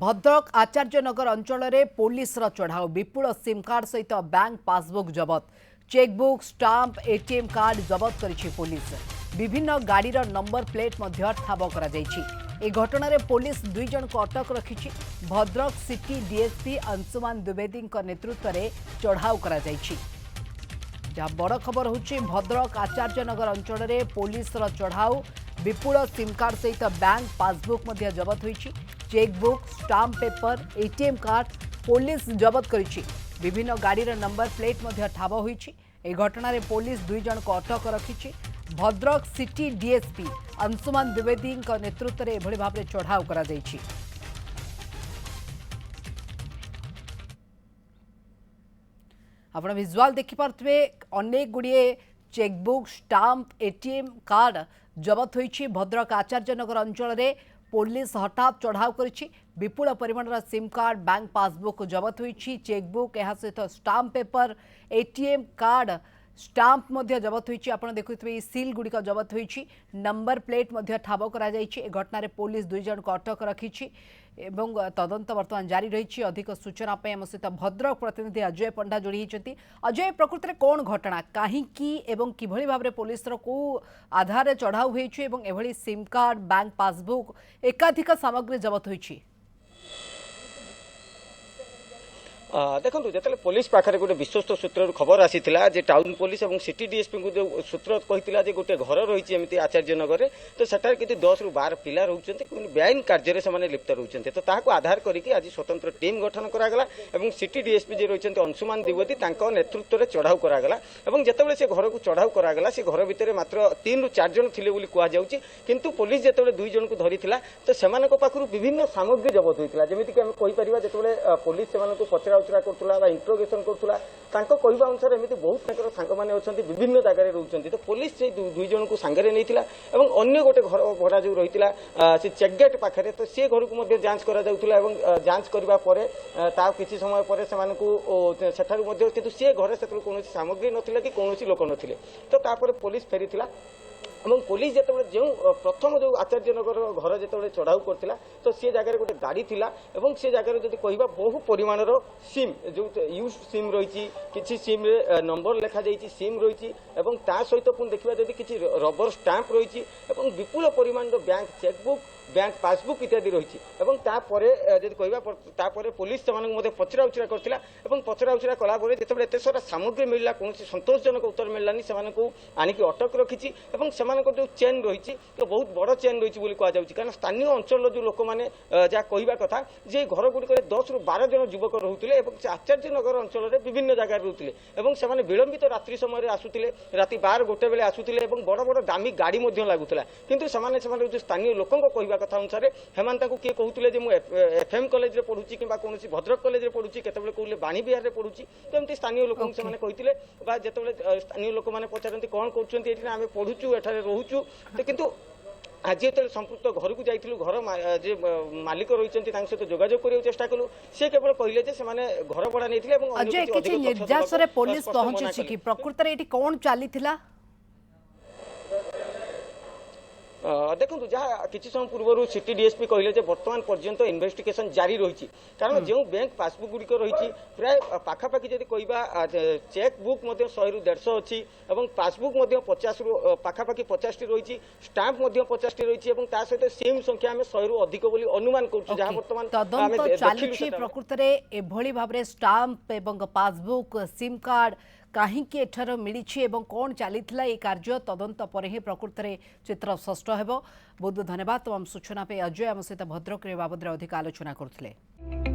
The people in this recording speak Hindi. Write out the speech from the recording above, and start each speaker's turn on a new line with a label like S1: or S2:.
S1: भद्रक आचार्यनगर अंचल में पुलिस चढ़ाऊ विपुल सिम कार्ड सहित बैंक पासबुक जबत चेकबुक स्टाम्प एटीएम कार्ड जबत करिछि पुलिस विभिन्न गाड़ी नंबर प्लेट ठाब कर घटन पुलिस दुई जन को अटक रखी भद्रक सिटी डीएसपी अंशुमान द्विवेदी नेतृत्व में चढ़ाऊ कर जहाँ बड़ खबर होची भद्रक आचार्यनगर अंचल में पुलिस चढ़ाऊ विपुल सिम कार्ड सहित बैंक पासबुक जबत होती chequebook stamp paper ATM card police जबत करिछि विभिन्न गाड़ी नंबर प्लेट ठाब होती घटन पुलिस दुई जन को अटक रखी भद्रक सिटी डीएसपी अंशुमान द्विवेदी नेतृत्व में एभली भाव चढ़ाऊ कर आपण विजुआल देखिपे अनेक गुड़िए चेकबुक स्टाम्प एटीएम कार्ड जबत होती भद्रक आचार्यनगर अंचल में पुलिस हठात चढ़ाऊ कर विपुल परिमाण सिम कार्ड बैंक पासबुक जबत होती चेकबुक यह सहित stamp paper ATM card stamp जबत होती आप देखुए सिल गुड़िक जबत होती नंबर प्लेट ठाब कर घटन पुलिस दुई जन को अटक रखी तदंत बर्तमान जारी रही अधिक सूचना आम सहित भद्रक प्रतिनिधि अजय पंडा जोड़ी होती अजय प्रकृत में कौन घटना कहीं किभली भाव में पुलिस को आधार चढ़ाऊ होती सिम कार्ड बैंक पासबुक एकाधिक सामग्री जबत होती
S2: देखो जो पुलिस पाखे गोटे विश्वस्त सूत्र खबर आसीला टाउन पुलिस और सिटी डीएसपी को जो सूत्र कही गोटे घर रही एमती आचार्यनगर तो सेठार कि 10 ରୁ 12 पिला रोचे बेआईन कार्य से लिप्त रोचे तो ताकू आधार करके आज स्वतंत्र टीम गठन करागला और सिटी डीएसपी जी रही अंशुमान द्विवेदी नेतृत्व में चढ़ाऊ करागला और जितेबाला से घर को चढ़ाऊ करागला से घर भितर मात्र 3 ରୁ 4 जन थे कहुच्छी किंतु पुलिस जिते 2 जन को धरी तो से विभिन्न सामग्री जबत होता जमीक आम कहीपर जो पुलिस से पचरा उचरा करुला इंट्रोगेशन करुला कहवा अनुसार एमती बहुत सांग मैंने अच्छा विभिन्न जगह रोचे तो पुलिस से 2 जन को सांगे नहीं अन्य गोटे घर भड़ा जो रही से चेकगेट पाखे तो सी घर को जांच करा जांच करने किसी समय पर से सी घर से कौन सामग्री नाला कि कौन लोक नथिले तो तापर पुलिस फेरी और पुलिस जो प्रथम जो आचार्यनगर घर जो चढ़ाऊ करता तो सी जगह गोटे गाड़ी थी और सी जगह जो कह बहु परिमाण सिम जो यूज सिम रही किसी सिम रे नंबर लिखा जाइए सिम रही और ता सहित पुणी देखा जब किसी रबर स्टाम्प रही विपुल परिमाण बैंक चेकबुक बैंक पासबुक इत्यादि रही कहपर पुलिस से पचरा उचरा करता और पचरा उचरा कलापर जो एत सारा सामग्री मिलला कौन संतोषजनक उत्तर मिललानी से आणिक अटक रखी जो चेन रही तो बहुत बड़ चेन रही कहना स्थानीय अंचल जो लोक मैंने जहाँ कहवा कथा जे घर गुड़िक 10 ରୁ 12 जन युवक रोते आचार्यनगर अंचल में विभिन्न जगह रोते और विलंबित रात्रि समय आसुले राति 12-1 बेले आसुले बड़ बड़ दामी गाड़ी लगुला किंतु जो स्थानीय लोक कहवा कथा अनुसार हेमान किए कहते मुझे एफएम कॉलेज रे पढ़ुची कि कौन भद्रक कॉलेज रे पढ़ुची केतबेले कहले बाणी बिहार रे पढ़ुची तो एमती स्थानीय लोक से कहते जो स्थानीय लोक मैंने पचारती कौन कर आम पढ़ुचु एठारे रोचु तो किंतु आज जो संपुक्त घर को जाइलु घर जे मालिक रही सहित जोगाजोग करने चेष्टा कलु सी केवल कहले घर भड़ा नहीं
S1: निर्देश पुलिस पहुंची कि प्रकृत में कौन चली
S2: देखो जहाँ किसी समय पूर्व सिटी डीएसपी कहले बर्तमान पर्यंत इन्वेस्टिगेशन जारी रही कारण जो बैंक पासबुक गुड़िक रही प्राय पाखापाखि जब कहवा चेकबुक 100 ରୁ 150 अच्छी और पासबुक 50 ରୁ पाखापाखि 50 टी रही स्टाम्प 50 टी रही सहित सिम संख्या आम 100 ରୁ अधिक अनुमान कर
S1: प्रकृत में एभली भाव में स्टाम्प एवं पासबुक सिम कार्ड कहीं एठार मिली कौन चली कार्य तदंत पर ही प्रकृत में चित्र स्पष्ट हो बहुत बहुत धन्यवाद तमाम सूचना पे अजय आम सहित भद्रक बाबद अधिक आलोचना करते।